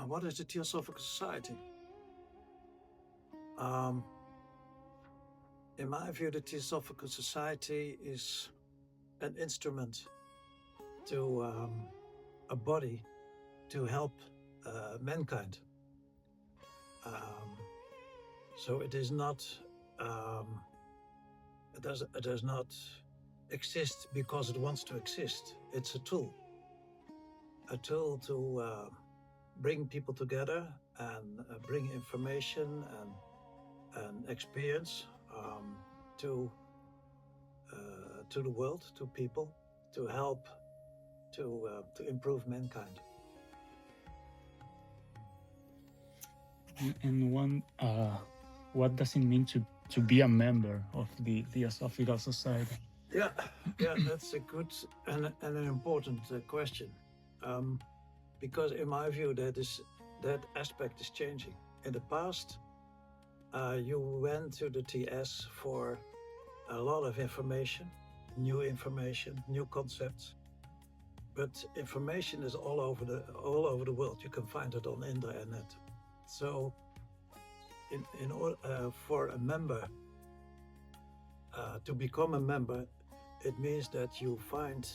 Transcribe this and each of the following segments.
what is the Teosophical Society? In my view, the Teosophical Society is an instrument to a body to help mankind. So it is not. It does not exist because it wants to exist. It's a tool to bring people together and bring information and experience to the world, to people, to help to improve mankind. And what does it mean to be a member of the Theosophical Society? Yeah, that's a good and an important question, because in my view that aspect is changing. In the past, you went to the TS for a lot of information, new concepts, but information is all over the world. You can find it on the internet. So, in order for a member to become a member, it means that you find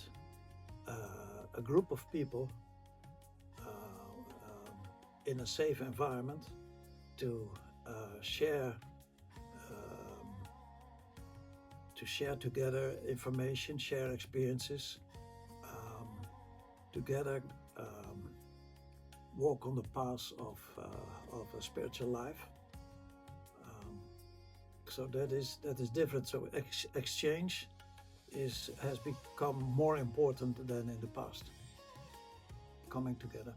a group of people in a safe environment to share together information, share experiences, together walk on the path of a spiritual life. So that is different. So exchange has become more important than in the past. Coming together.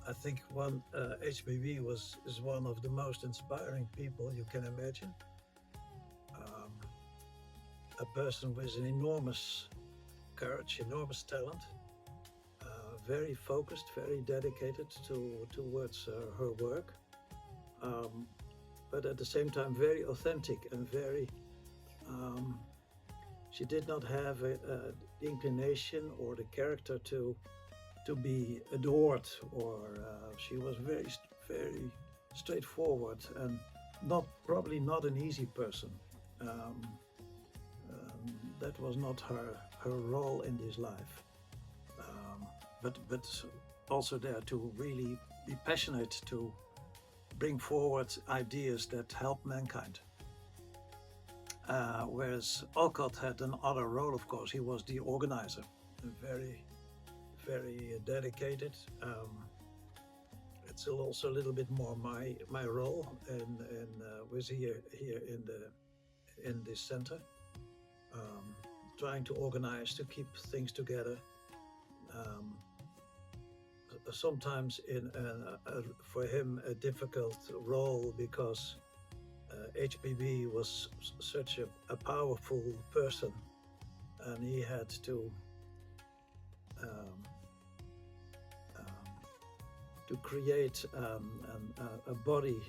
I think HBB is one of the most inspiring people you can imagine. A person with an enormous courage, enormous talent, very focused, very dedicated towards her work, but at the same time very authentic and very. She did not have the inclination or the character to be adored, or she was very straightforward and probably not an easy person. That was not her role in this life. But also there to really be passionate to bring forward ideas that help mankind. Whereas Olcott had another role, of course. He was the organizer, very, very dedicated. It's also a little bit more my role, and was here in this center, trying to organize, to keep things together. Sometimes for him a difficult role, because HBB was such a powerful person, and he had to create a body,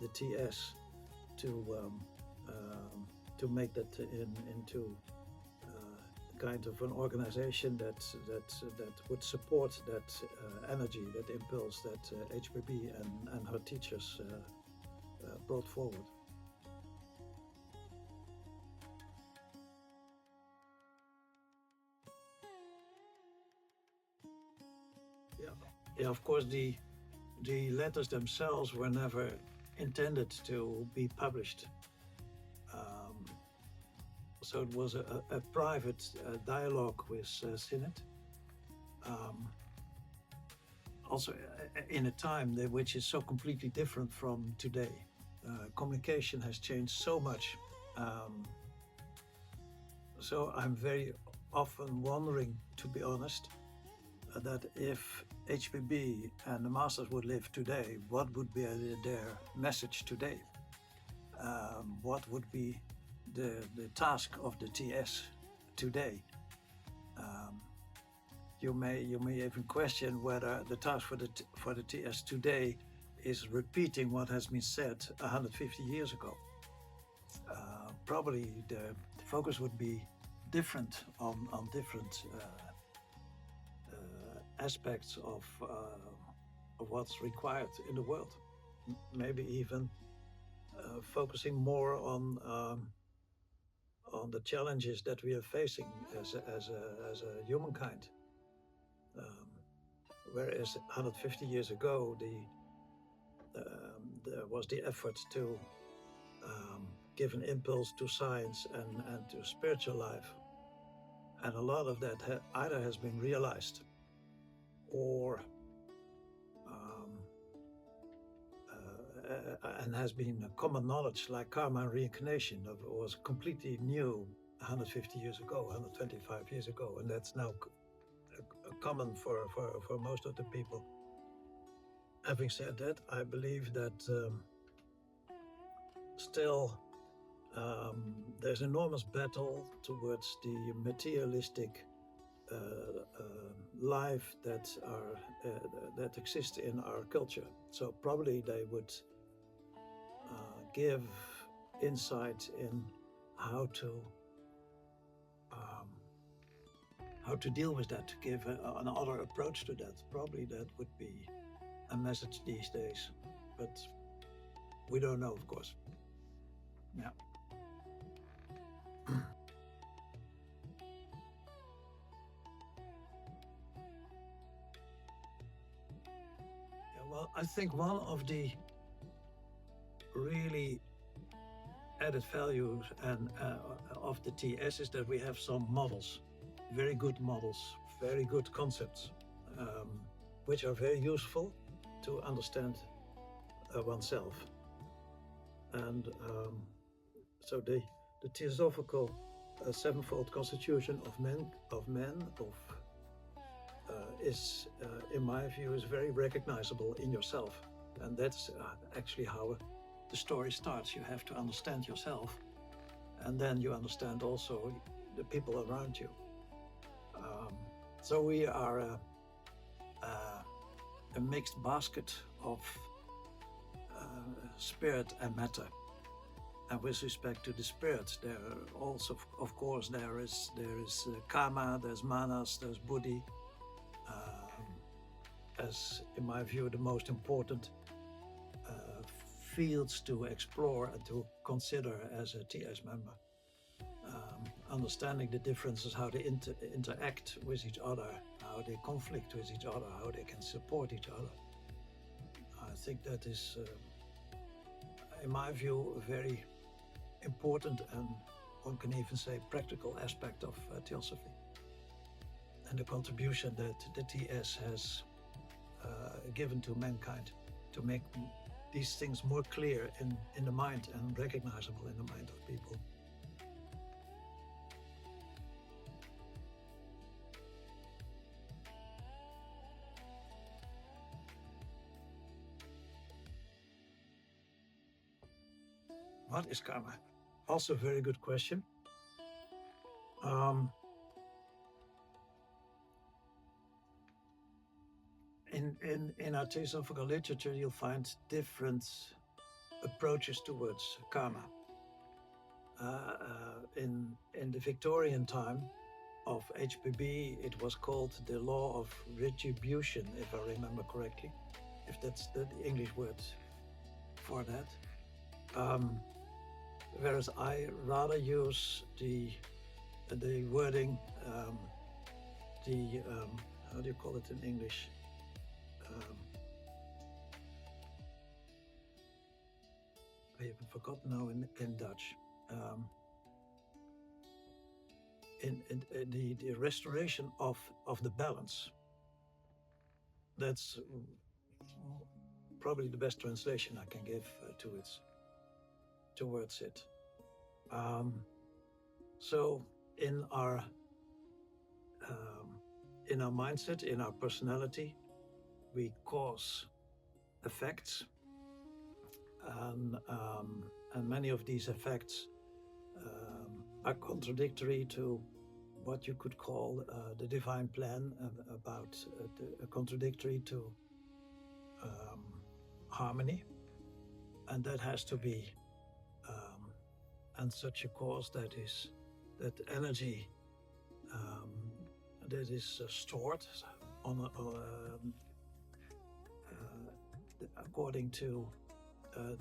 the TS, to make that into kind of an organization that would support that energy, that impulse that HBB and her teachers brought forward. Yeah, of course, the letters themselves were never intended to be published. So it was a private dialogue with Synod. Also in a time which is so completely different from today. Communication has changed so much. So I'm very often wondering, to be honest, that if HBB and the Masters would live today, what would be their message today? What would be the task of the TS today? You may even question whether the task for the TS today is repeating what has been said 150 years ago. Probably the focus would be different on different aspects of what's required in the world. Maybe even focusing more on the challenges that we are facing as a humankind. Whereas 150 years ago, there was the effort to give an impulse to science and to spiritual life. And a lot of that either has been realized or and has been a common knowledge, like karma and reincarnation, was completely new 150 years ago, 125 years ago, and that's now common for most of the people. Having said that, I believe that still there's enormous battle towards the materialistic life that exists in our culture. So probably they would give insight in how to deal with that, to give another approach to that. Probably that would be a message these days, but we don't know, of course. Yeah. Well, I think one of the really added values and of the TS is that we have some models, very good models, very good concepts, which are very useful to understand oneself. And so the Teosophical sevenfold constitution of men is, in my view, is very recognizable in yourself, and that's actually how the story starts. You have to understand yourself, and then you understand also the people around you. So we are a mixed basket of spirit and matter. And with respect to the spirit, there are also, of course, there is karma, there's manas, there's buddhi. As in my view, the most important fields to explore and to consider as a TS member. Understanding the differences, how they interact with each other, how they conflict with each other, how they can support each other. I think that is, in my view, a very important and one can even say practical aspect of Theosophy, and the contribution that the TS has given to mankind to make these things more clear in the mind and recognizable in the mind of people. What is karma? Also a very good question. In our Theosophical literature, you'll find different approaches towards karma. In the Victorian time of HPB, it was called the law of retribution, if I remember correctly, if that's the English word for that. Whereas I rather use the wording, how do you call it in English? I even forgotten now in Dutch. In the restoration of the balance. That's probably the best translation I can give towards it. So in our mindset, in our personality, we cause effects, and many of these effects are contradictory to what you could call the divine plan, contradictory to harmony, and that has to be and such a cause that energy that is stored on according to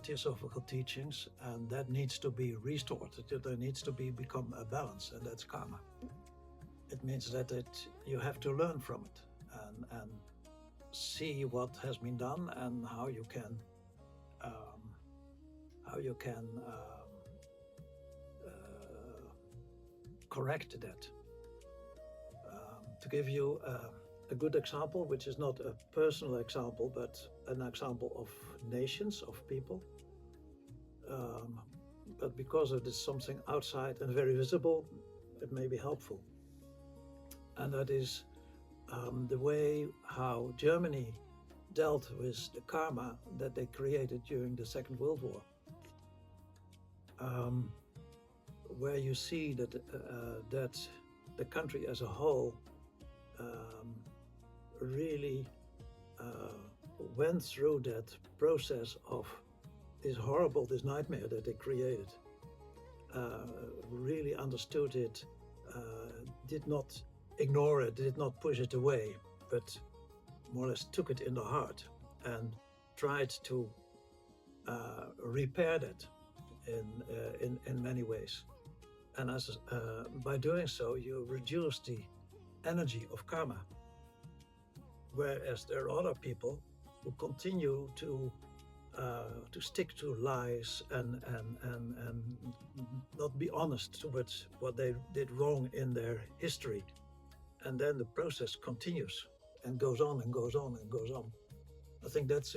theosophical teachings, and that needs to be restored. There needs to become a balance, and that's karma. It means that you have to learn from it and see what has been done and how you can correct that. To give you a good example, which is not a personal example, but an example of nations, of people. But because it is something outside and very visible, it may be helpful. And that is the way how Germany dealt with the karma that they created during the Second World War. Where you see that the country as a whole really went through that process of this nightmare that they created, really understood it, did not ignore it, did not push it away, but more or less took it in the heart and tried to repair that in many ways. And by doing so, you reduce the energy of karma. Whereas there are other people who continue to stick to lies and not be honest towards what they did wrong in their history, and then the process continues and goes on and goes on and goes on. I think that's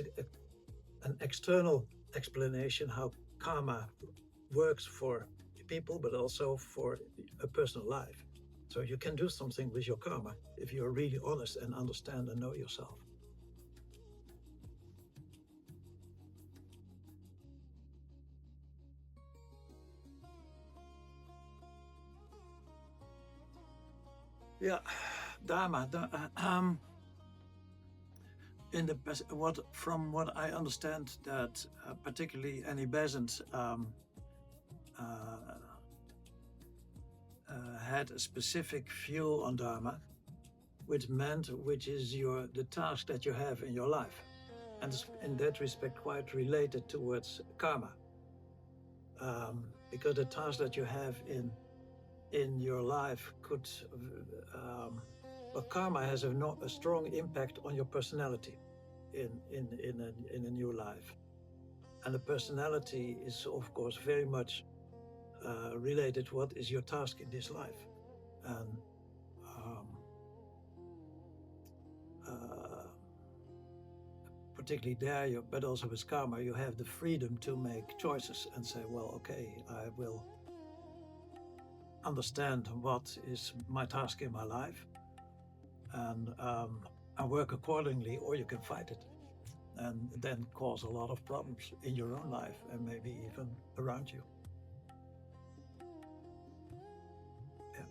an external explanation how karma works for people, but also for a personal life. So you can do something with your karma if you're really honest and understand and know yourself. Yeah, Dharma. From what I understand, that particularly Annie Besant had a specific view on Dharma, which is the task that you have in your life, and in that respect quite related towards karma, because the task that you have in your life could, karma has a strong impact on your personality in a new life, and the personality is of course very much related to what is your task in this life, and particularly there, but also with karma, you have the freedom to make choices and say, well, okay, I will understand what is my task in my life, and work accordingly, or you can fight it and then cause a lot of problems in your own life and maybe even around you. Yeah.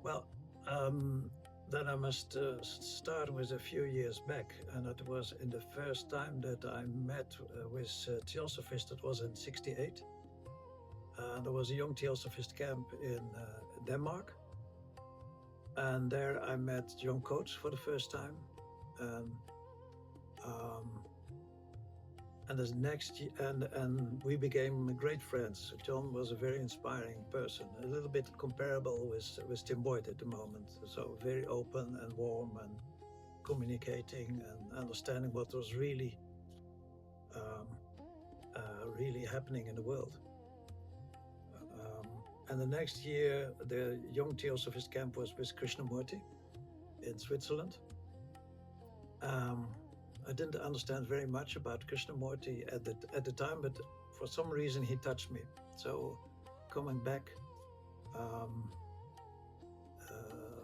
Well, then I must start with a few years back, and it was in the first time that I met with Theosophists. It was in '68. There was a young Theosophist camp in Denmark, and there I met John Coates for the first time, and the next year, and we became great friends. John was a very inspiring person, a little bit comparable with Tim Boyd at the moment. So very open and warm and communicating and understanding what was really happening in the world. And the next year, the young Theosophist camp was with Krishnamurti in Switzerland. I didn't understand very much about Krishnamurti at the time, but for some reason he touched me. So coming back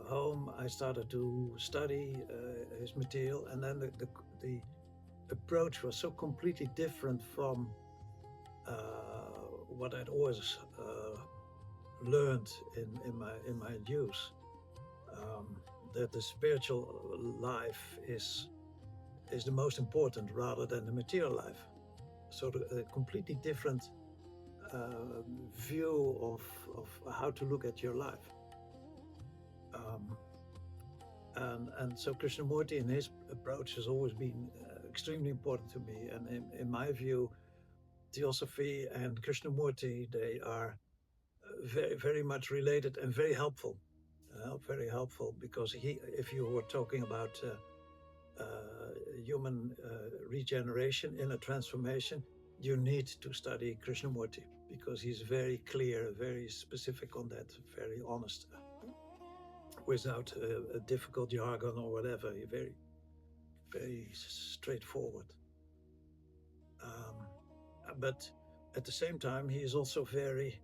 home, I started to study his material, and then the approach was so completely different from what I'd always learned in my youth, that the spiritual life is the most important rather than the material life. So a completely different view of how to look at your life. And so Krishnamurti in his approach has always been extremely important to me. And in my view, Theosophy and Krishnamurti, they are very, very much related and very helpful. Very helpful, because if you were talking about human regeneration, inner transformation, you need to study Krishnamurti, because he's very clear, very specific on that, very honest, without a difficult jargon or whatever. He's very, very straightforward. But at the same time, he is also very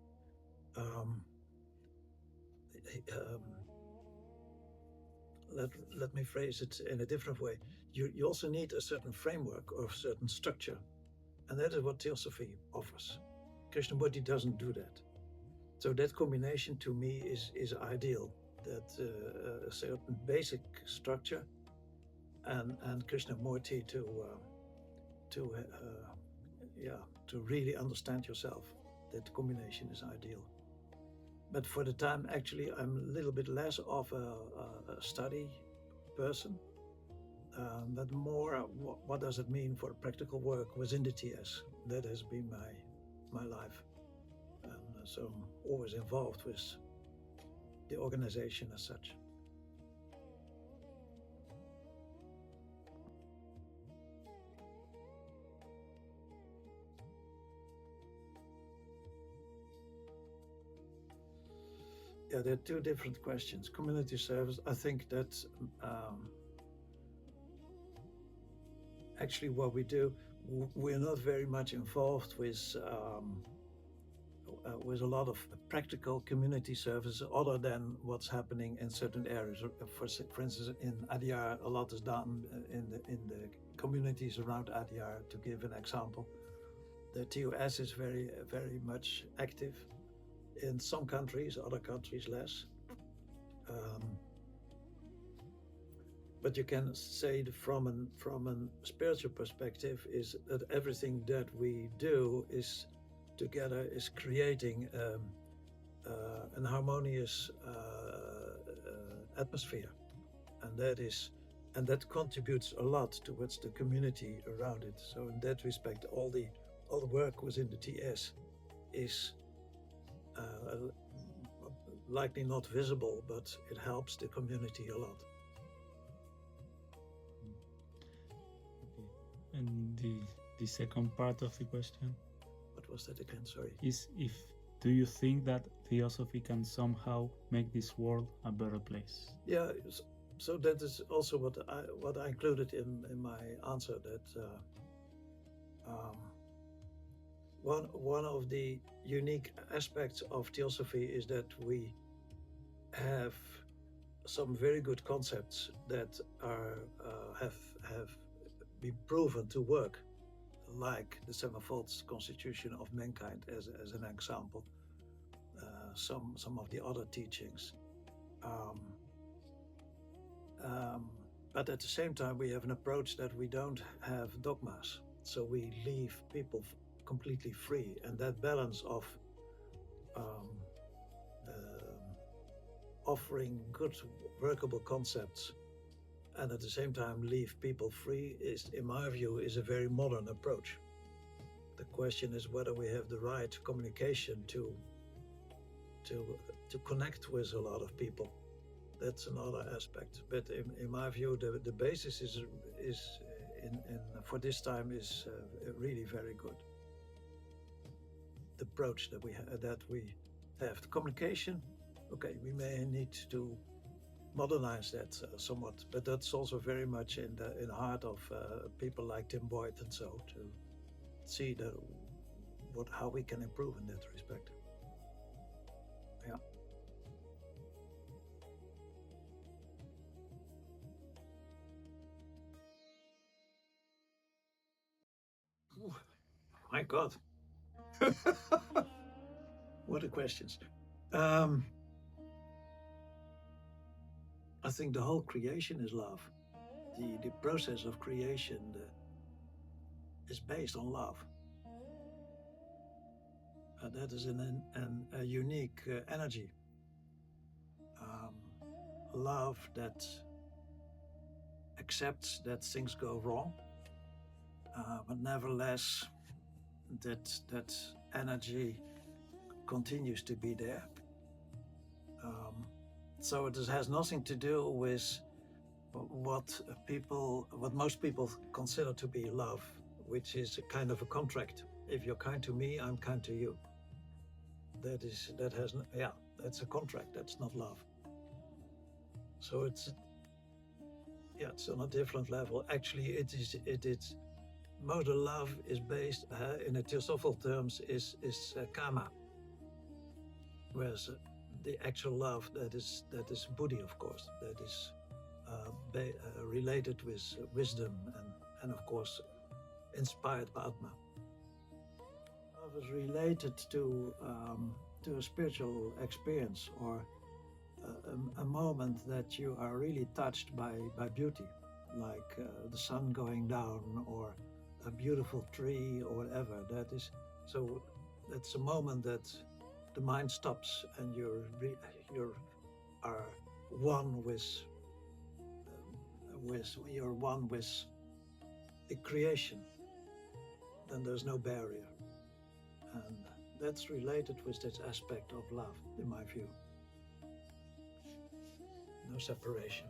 let me phrase it in a different way. You also need a certain framework or a certain structure, and that is what Theosophy offers. Krishnamurti doesn't do that. So that combination to me is ideal. That a certain basic structure and Krishnamurti to really understand yourself. That combination is ideal. But for the time, actually, I'm a little bit less of a study person, but more what does it mean for practical work within the TS. That has been my life. And so I'm always involved with the organization as such. Yeah, there are two different questions. Community service, I think that actually what we do, we're not very much involved with a lot of practical community service other than what's happening in certain areas. For instance, in Adyar, a lot is done in the communities around Adyar. To give an example, the TOS is very, very much active in some countries, other countries less. But you can say from a spiritual perspective is that everything that we do is together is creating an harmonious atmosphere, and that contributes a lot towards the community around it. So in that respect, all the work within the TS is likely not visible, but it helps the community a lot. And the second part of the question, what was that again? Sorry. Is do you think that Theosophy can somehow make this world a better place? Yeah, so that is also what I included in my answer. That one of the unique aspects of Theosophy is that we have some very good concepts that have been proven to work, like the sevenfold constitution of mankind as an example. Some of the other teachings. But at the same time, we have an approach that we don't have dogmas. So we leave people completely free. And that balance of offering good workable concepts and at the same time leave people free is, in my view, is a very modern approach. The question is whether we have the right communication to connect with a lot of people. That's another aspect. But in my view, the basis is for this time is really very good. The approach that we have, the communication. Okay, we may need to modernize that somewhat, but that's also very much in the heart of people like Tim Boyd and so to see how we can improve in that respect. Yeah. Ooh, my God. What a questions. I think the whole creation is love. The process of creation is based on love. That is a unique energy. Love that accepts that things go wrong, but nevertheless that energy continues to be there. So it has nothing to do with what most people consider to be love, which is a kind of a contract. If you're kind to me, I'm kind to you. That's a contract. That's not love. So it's on a different level. Actually, it is. Most of love is based, in the theosophical terms, is karma. Whereas the actual love that is buddhi, of course, that is related with wisdom and of course inspired by Atma. Love is related to a spiritual experience or a moment that you are really touched by beauty, like the sun going down or a beautiful tree or whatever. That's a moment that the mind stops and you are one with the creation. Then there's no barrier, and that's related with this aspect of love, in my view. No separation.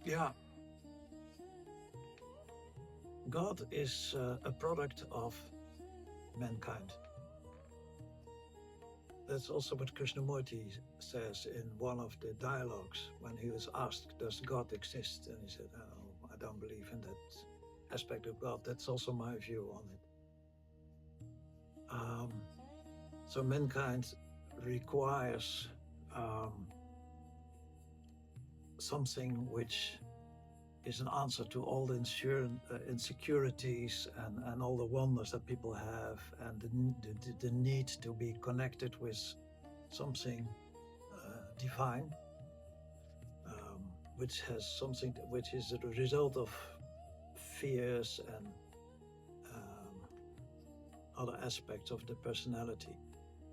Yeah. God is a product of mankind. That's also what Krishnamurti says in one of the dialogues when he was asked, does God exist? And he said, oh, I don't believe in that aspect of God. That's also my view on it. So mankind requires something which is an answer to all the insecurities and all the wonders that people have, and the need to be connected with something divine, which is a result of fears and other aspects of the personality.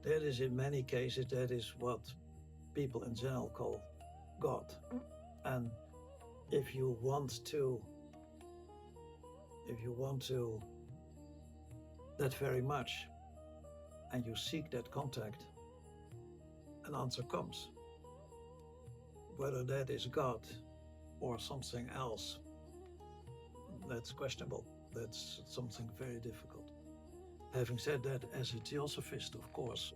That is, in many cases, that is what people in general call God. And if you want to that very much, and you seek that contact, an answer comes. Whether that is God or something else, that's questionable. That's something very difficult. Having said that, as a theosophist, of course,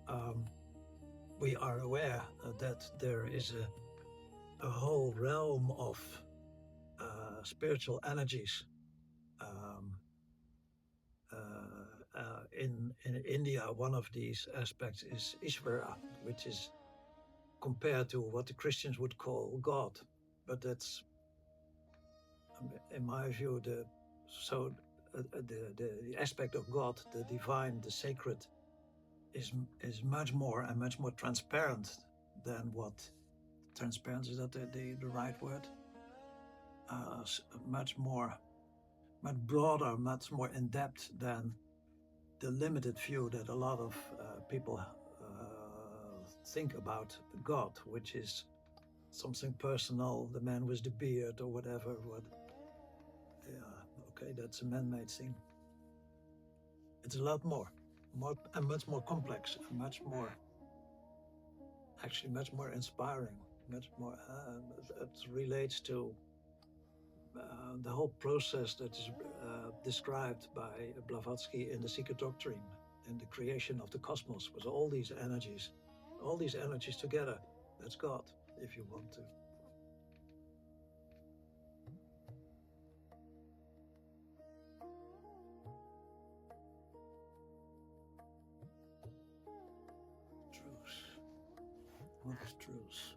we are aware that there is a whole realm of spiritual energies. In India, one of these aspects is Ishvara, which is compared to what the Christians would call God. But that's, in my view, the aspect of God, the divine, the sacred, is much more transparent than what transparent is. That the right word? Much broader, much more in depth than the limited view that a lot of people think about God, which is something personal, the man with the beard or whatever. Okay, that's a man-made thing. It's a lot more and much more complex, and much more inspiring, much more. It relates to the whole process that is described by Blavatsky in the Secret Doctrine, in the creation of the cosmos, with all these energies together. That's God, if you want to. Truth. What is truth?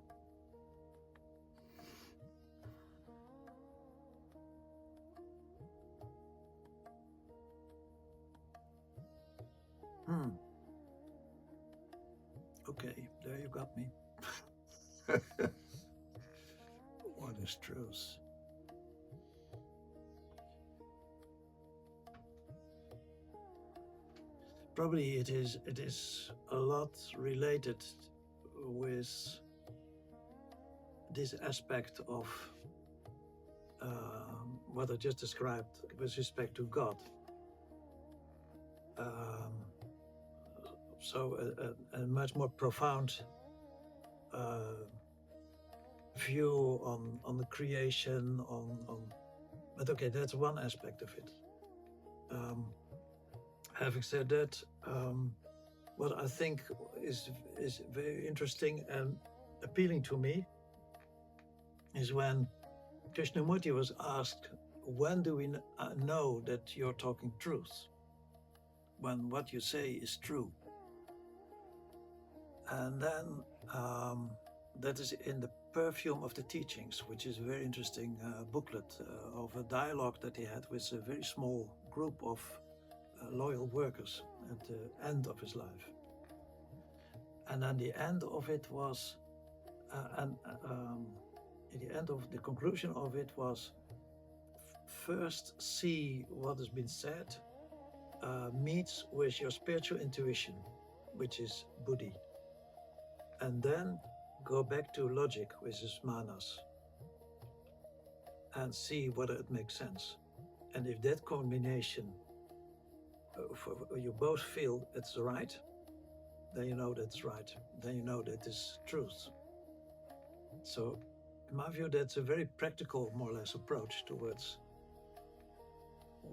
got me. What is truth? Probably it is a lot related with this aspect of what I just described with respect to God. So a much more profound view on the creation, but okay, that's one aspect of it. Having said that, what I think is very interesting and appealing to me is when Krishnamurti was asked, when do we know that you're talking truth? When what you say is true. And then that is in the Perfume of the Teachings, which is a very interesting booklet of a dialogue that he had with a very small group of loyal workers at the end of his life. And then the end of it was, the conclusion of it was, first see what has been said meets with your spiritual intuition, which is buddhi. And then go back to logic, which is manas, and see whether it makes sense. And if that combination, you both feel it's right, then you know that's right. Then you know that is truth. So, in my view, that's a very practical, more or less, approach towards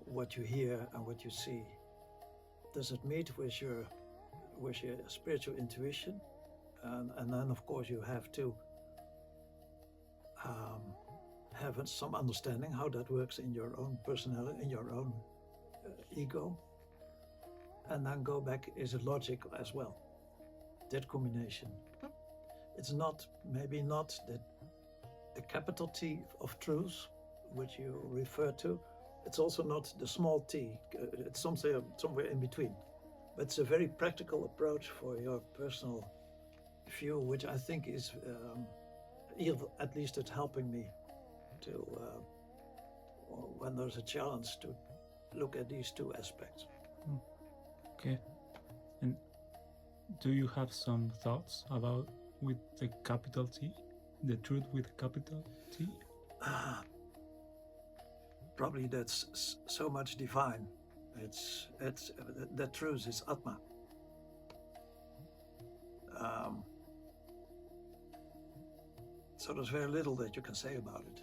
what you hear and what you see. Does it meet with your spiritual intuition? And then, of course, you have to have some understanding how that works in your own personality, in your own ego. And then go back, is it logic as well? That combination. It's not, maybe not the capital T of truth, which you refer to. It's also not the small t. It's somewhere in between. But it's a very practical approach for your personal view, which I think is, at least it's helping me to, when there's a challenge, to look at these two aspects. Okay. And do you have some thoughts about with the capital T, the truth with capital T? Probably that's so much divine. It's that truth is Atma. So there's very little that you can say about it.